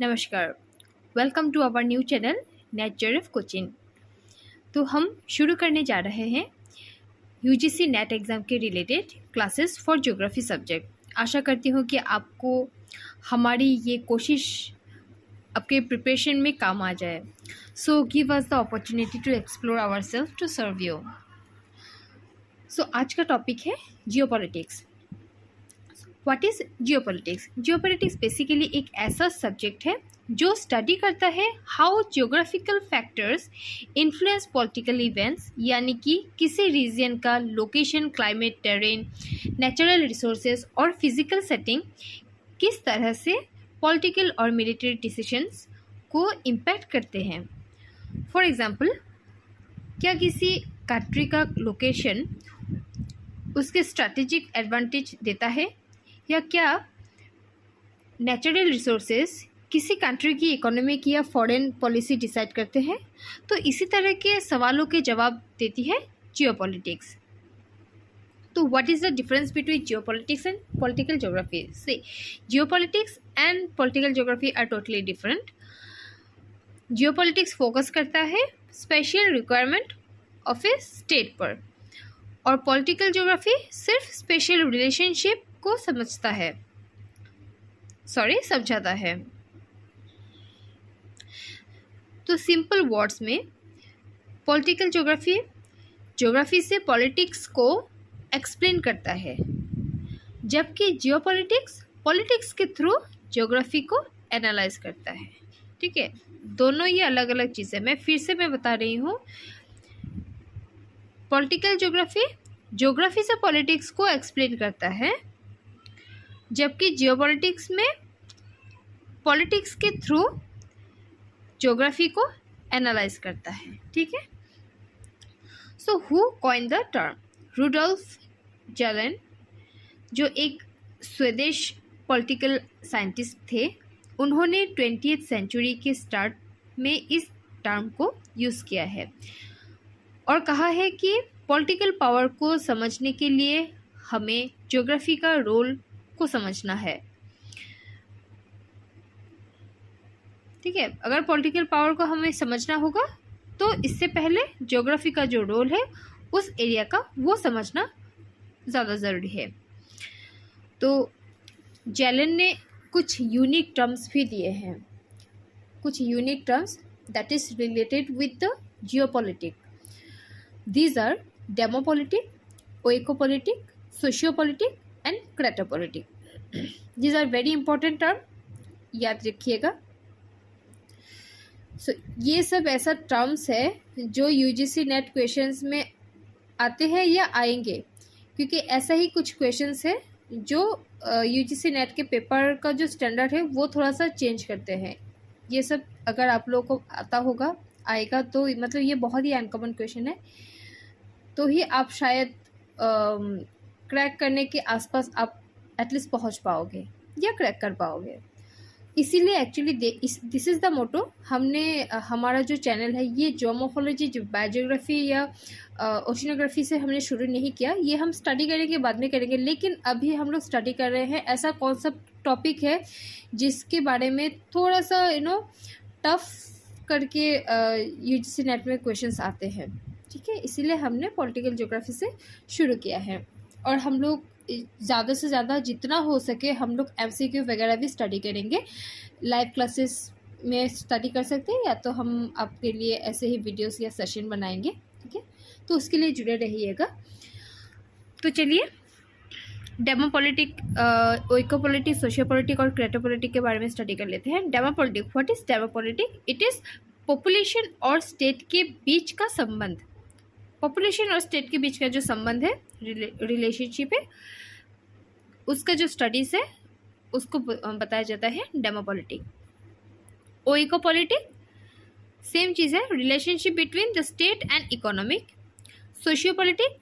नमस्कार, welcome to our new channel net coaching. तो हम शुरू करने जा रहे हैं यूजीसी नेट एग्ज़ाम के related classes for geography subject. आशा करती हूँ कि आपको हमारी ये कोशिश आपके प्रिपरेशन में काम आ जाए। So give us the opportunity to explore our self to serve you. So आज का टॉपिक है geopolitics. What is geopolitics? Geopolitics basically एक ऐसा सब्जेक्ट है जो स्टडी करता है how geographical factors influence political events, यानी कि किसी रीजन का location, climate, terrain, natural resources और फिजिकल सेटिंग किस तरह से पॉलिटिकल और मिलिट्री डिसीजंस को इम्पैक्ट करते हैं। फॉर एग्जांपल, क्या किसी कंट्री का लोकेशन उसके स्ट्रैटेजिक एडवांटेज देता है, या क्या नेचुरल रिसोर्सेज किसी कंट्री की इकोनॉमिक या फॉरेन पॉलिसी डिसाइड करते हैं। तो इसी तरह के सवालों के जवाब देती है जियोपॉलिटिक्स। तो what is the difference between geopolitics and political geography? से geopolitics and political geography are totally different. Geopolitics focus करता है spatial requirement of a state पर, और पॉलिटिकल ज्योग्राफी सिर्फ स्पेशल रिलेशनशिप को समझाता है। तो सिंपल वर्ड्स में, पॉलिटिकल ज्योग्राफी से पॉलिटिक्स को एक्सप्लेन करता है, जबकि जियोपॉलिटिक्स पॉलिटिक्स के थ्रू ज्योग्राफी को एनालाइज करता है। ठीक है, दोनों ये अलग अलग चीज़ें। मैं बता रही हूँ, पॉलिटिकल ज्योग्राफी से पॉलिटिक्स को एक्सप्लेन करता है, जबकि जियोपॉलिटिक्स में पॉलिटिक्स के थ्रू ज्योग्राफी को एनालाइज करता है। ठीक है। So who coined the term? Rudolf Kjellen, जो एक स्वीडिश पॉलिटिकल साइंटिस्ट थे, उन्होंने 20th सेंचुरी के स्टार्ट में इस टर्म को यूज़ किया है और कहा है कि पॉलिटिकल पावर को समझने के लिए हमें ज्योग्राफी का रोल को समझना है। ठीक है, अगर पॉलिटिकल पावर को हमें समझना होगा तो इससे पहले ज्योग्राफी का जो रोल है उस एरिया का, वो समझना ज़्यादा ज़रूरी है। तो जेलन ने कुछ यूनिक टर्म्स भी दिए हैं, कुछ unique terms that is related with the geopolitic. These are demopolitic, oikopolitic, sociopolitic and kratopolitic. These are very important term, याद रखिएगा। सो ये सब ऐसा टर्म्स है जो यूजीसी नेट क्वेश्चंस में आते हैं या आएंगे, क्योंकि ऐसा ही कुछ क्वेश्चंस है जो यूजीसी नेट के पेपर का जो स्टैंडर्ड है वो थोड़ा सा चेंज करते हैं। ये सब अगर आप लोगों को आता होगा, आएगा, तो मतलब ये बहुत ही अनकॉमन क्वेश्चन है, तो ही आप शायद क्रैक करने के आसपास आप एटलीस्ट पहुंच पाओगे या क्रैक कर पाओगे। इसीलिए actually this is the motto. हमने हमारा जो चैनल है ये जियोमॉर्फोलॉजी, बायोजियोग्राफी या ओशिनोग्राफी से हमने शुरू नहीं किया। ये हम स्टडी करेंगे, बाद में करेंगे, लेकिन अभी हम लोग स्टडी कर रहे हैं ऐसा कौन सा टॉपिक है जिसके बारे में थोड़ा सा टफ करके यूजीसी नेट में क्वेश्चंस आते हैं। ठीक है, इसीलिए हमने पॉलिटिकल ज्योग्राफी से शुरू किया है, और हम लोग ज़्यादा से ज़्यादा जितना हो सके हम लोग MCQ वगैरह भी स्टडी करेंगे। लाइव क्लासेस में स्टडी कर सकते हैं, या तो हम आपके लिए ऐसे ही वीडियोस या सेशन बनाएंगे। ठीक है, तो उसके लिए जुड़े रहिएगा। तो चलिए डेमोपॉलिटिक, ओइकोपॉलिटिक, सोशियोपॉलिटिक और क्रेटोपॉलिटिक के बारे में स्टडी कर लेते हैं। Demopolitic, what is demopolitic? It is population और स्टेट के बीच का संबंध। पॉपुलेशन और स्टेट के बीच का जो संबंध है, रिलेशनशिप है, उसका जो स्टडीज है उसको बताया जाता है डेमोपॉलिटिक। ओइकोपॉलिटिक सेम चीज़ है, relationship between the state and economic. Sociopolitic,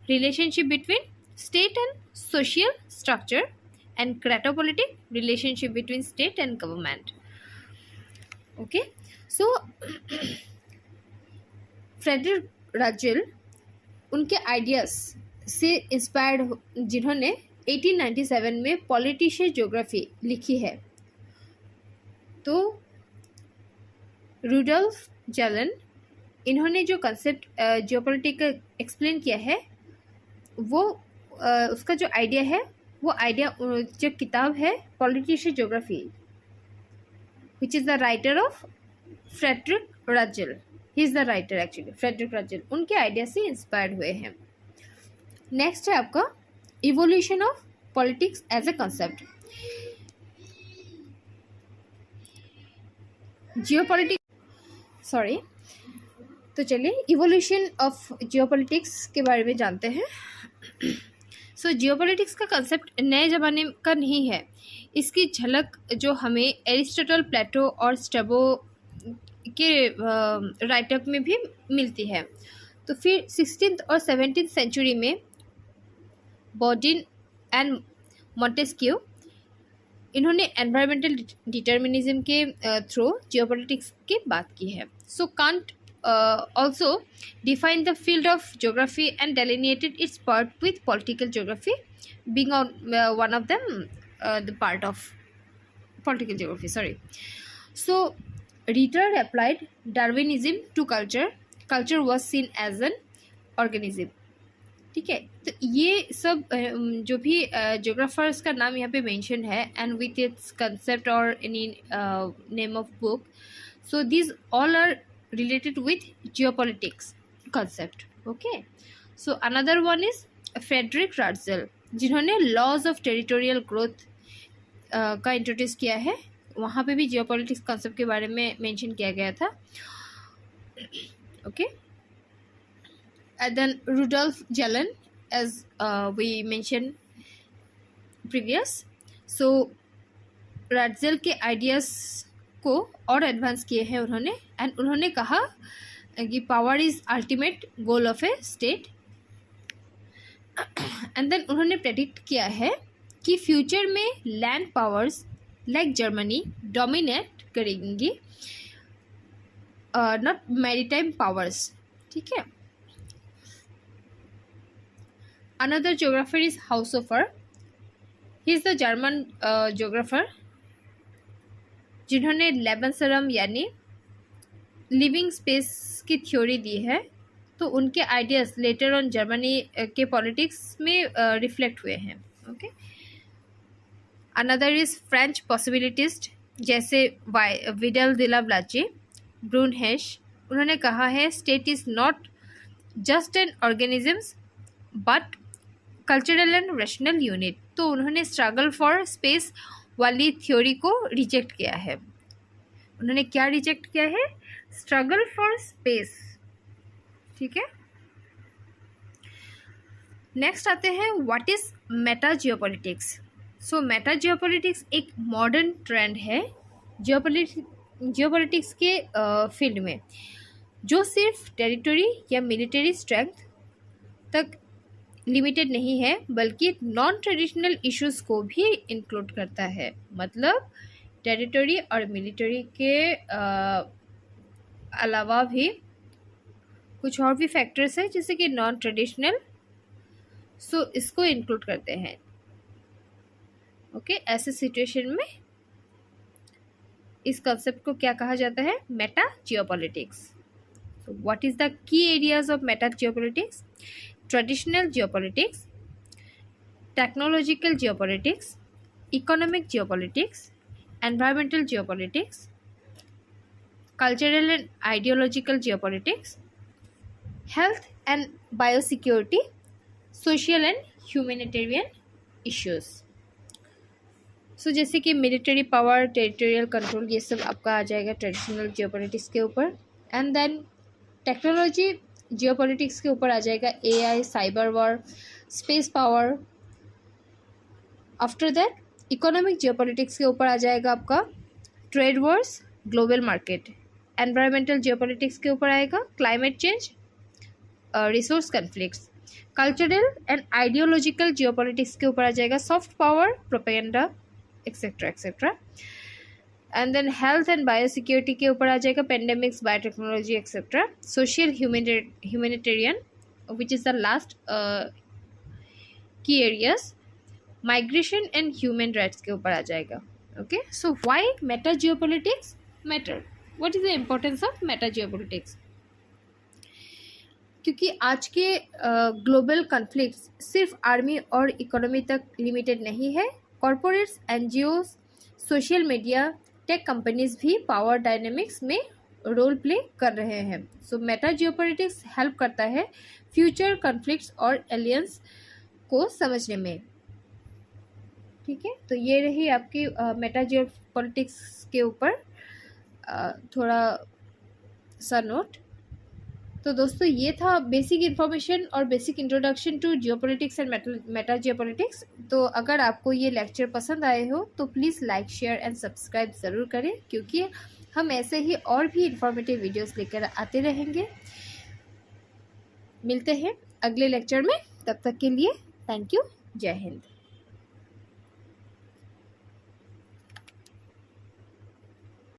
relationship between state and social structure. And kratopolitic, relationship between state and government. Okay, so Friedrich Ratzel उनके आइडियाज़ से इंस्पायर्ड, जिन्होंने 1897 में पॉलिटिशियन ज्योग्राफी लिखी है। तो रुडोल्फ जलन, इन्होंने जो कंसेप्ट जियोपॉलिटिक एक्सप्लेन किया है वो उसका जो आइडिया है वो आइडिया जो किताब है politician geography, which is the writer of Friedrich Ratzel, he is the writer actually, Friedrich Ratzel, उनके आइडिया से इंस्पायर्ड हुए हैं। नेक्स्ट है आपका evolution of politics as a concept. Geopolitics तो चलिए इवोल्यूशन ऑफ जियोपॉलिटिक्स के बारे में जानते हैं। सो जियोपॉलिटिक्स का कंसेप्ट नए ज़माने का नहीं है, इसकी झलक जो हमें एरिस्टोटल, प्लेटो और स्ट्रैबो के राइटअप में भी मिलती है। तो फिर 16th और 17th सेंचुरी में बॉडिन एंड मॉन्टेस्क्यू, इन्होंने एनवायरमेंटल डिटर्मिनिज्म के थ्रू जियोपॉलिटिक्स की बात की है। So can't also defined the field of geography and delineated its part with political geography being one of them, the part of political geography, so Ritter applied Darwinism to culture was seen as an organism। ठीक है, तो ये सब जो भी geographers का नाम यहाँ पे मेंशन है एंड विथ इट्स कंसेप्ट और any name of book, so these all are related with geopolitics concept। okay, so another one is Frederick Russell, जिन्होंने laws of territorial growth का इंट्रोड्यूस किया है, वहाँ पे भी जियोपॉलिटिक्स कंसेप्ट के बारे में मेंशन किया गया था। okay, and then Rudolf Jelen, as we mentioned previous, so Russell के आइडियाज़ को और एडवांस किए हैं उन्होंने, एंड उन्होंने कहा कि power is ultimate goal of a state, and then उन्होंने प्रेडिक्ट किया है कि फ्यूचर में land powers like Germany dominate करेंगी, नॉट मैरीटाइम पावर्स। ठीक है, another geographer is Haushofer, he is the German geographer जिन्होंने लेबनसरम यानी लिविंग स्पेस की थ्योरी दी है। तो उनके आइडियाज़ लेटर ऑन जर्मनी के पॉलिटिक्स में रिफ्लेक्ट हुए हैं। Okay, another is French possibilist जैसे विडल de la Blache, ब्रूनहेश, उन्होंने कहा है state is not just an organisms but cultural and rational unit. तो उन्होंने स्ट्रगल फॉर स्पेस वाली थ्योरी को रिजेक्ट किया है। उन्होंने क्या रिजेक्ट किया है? Struggle for space. ठीक है, नेक्स्ट आते हैं what is Meta geopolitics. So Meta geopolitics एक मॉडर्न ट्रेंड है जियोपॉलिटिक्स के फील्ड में, जो सिर्फ टेरिटरी या मिलिट्री स्ट्रेंथ तक लिमिटेड नहीं है बल्कि नॉन ट्रेडिशनल इश्यूज को भी इंक्लूड करता है। मतलब टेरिटरी और मिलिट्री के अलावा भी कुछ और भी फैक्टर्स हैं जैसे कि नॉन ट्रेडिशनल, सो इसको इंक्लूड करते हैं। ओके, ऐसे सिचुएशन में इस कंसेप्ट को क्या कहा जाता है? Meta geopolitics. What is the key areas of meta geopolitics? Traditional geopolitics, technological geopolitics, economic geopolitics, environmental geopolitics, cultural and ideological geopolitics, health and biosecurity, social and humanitarian issues. So जैसे कि military power, territorial control, ये सब आपका आ जाएगा traditional geopolitics के ऊपर। And then technology geopolitics के ऊपर आ जाएगा AI, cyber war, space power. After that economic geopolitics के ऊपर आ जाएगा आपका trade wars, global market. Environmental geopolitics के ऊपर आएगा climate change, resource conflicts. Cultural and ideological geopolitics के ऊपर आ जाएगा soft power, propaganda, etcetera etcetera. And then health and biosecurity के ऊपर आ जाएगा pandemics, biotechnology etcetera. Social humanitarian which is the last key areas, migration and human rights के ऊपर आ जाएगा। Okay, so why meta geopolitics matter? What is the importance of meta geopolitics? क्योंकि आज के ग्लोबल कॉन्फ्लिक्ट्स सिर्फ आर्मी और economy तक लिमिटेड नहीं है। Corporates, NGOs, social media, tech companies भी पावर डायनेमिक्स में रोल प्ले कर रहे हैं। सो मेटा जियोपॉलिटिक्स हेल्प करता है फ्यूचर कॉन्फ्लिक्ट्स और एलियंस को समझने में। ठीक है, तो ये रही आपकी मेटा जियोपॉलिटिक्स के ऊपर थोड़ा सा नोट। तो दोस्तों ये था बेसिक इन्फॉर्मेशन और basic introduction to geopolitics and meta geopolitics. तो अगर आपको ये लेक्चर पसंद आए हो तो please like, share and subscribe ज़रूर करें, क्योंकि हम ऐसे ही और भी इंफॉर्मेटिव वीडियोस लेकर आते रहेंगे। मिलते हैं अगले लेक्चर में, तब तक के लिए थैंक यू। जय हिंद।